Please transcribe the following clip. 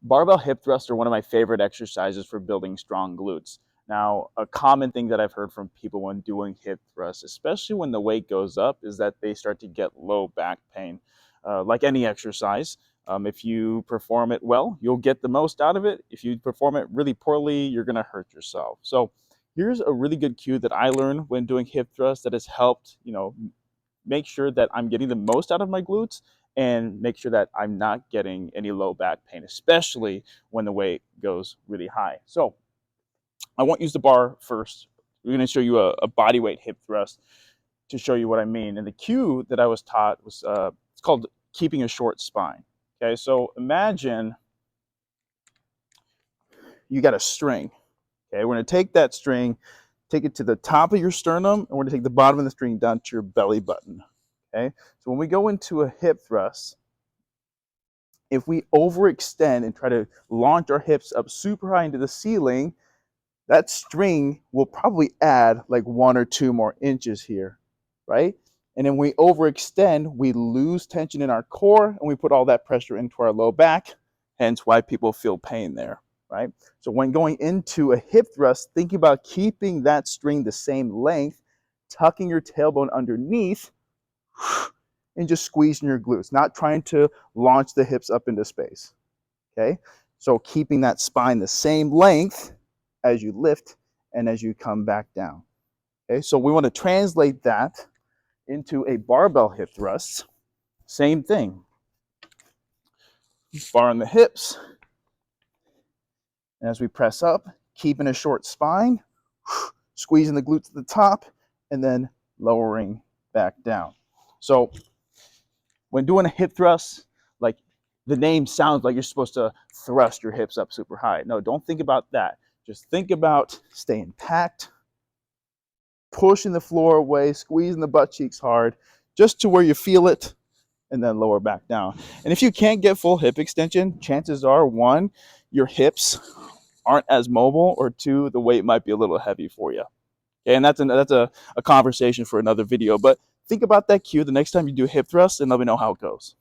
Barbell hip thrusts are one of my favorite exercises for building strong glutes. Now, a common thing that I've heard from people when doing hip thrusts, especially when the weight goes up, is that they start to get low back pain. Like any exercise, if you perform it well, you'll get the most out of it. If you perform it really poorly, you're going to hurt yourself. So, here's a really good cue that I learned when doing hip thrusts that has helped, make sure that I'm getting the most out of my glutes and make sure that I'm not getting any low back pain, especially when the weight goes really high. So I won't use the bar first. We're going to show you a body weight hip thrust to show you what I mean. And the cue that I was taught was it's called keeping a short spine. Okay, so imagine you got a string. Okay, we're going to take that string, take it to the top of your sternum, and we're going to take the bottom of the string down to your belly button. Okay, so when we go into a hip thrust, if we overextend and try to launch our hips up super high into the ceiling, that string will probably add like 1 or 2 more inches here, right? And then when we overextend, we lose tension in our core and we put all that pressure into our low back, hence why people feel pain there, right? So when going into a hip thrust, think about keeping that string the same length, tucking your tailbone underneath, and just squeezing your glutes, not trying to launch the hips up into space, okay? So keeping that spine the same length as you lift and as you come back down, okay? So we want to translate that into a barbell hip thrust. Same thing. Bar on the hips. And as we press up, keeping a short spine, squeezing the glutes at the top, and then lowering back down. So when doing a hip thrust, like the name sounds like you're supposed to thrust your hips up super high. No, don't think about that. Just think about staying packed, pushing the floor away, squeezing the butt cheeks hard, just to where you feel it, and then lower back down. And if you can't get full hip extension, chances are, 1, your hips aren't as mobile, or 2, the weight might be a little heavy for you. Okay, and that's a conversation for another video. But think about that cue the next time you do hip thrust and let me know how it goes.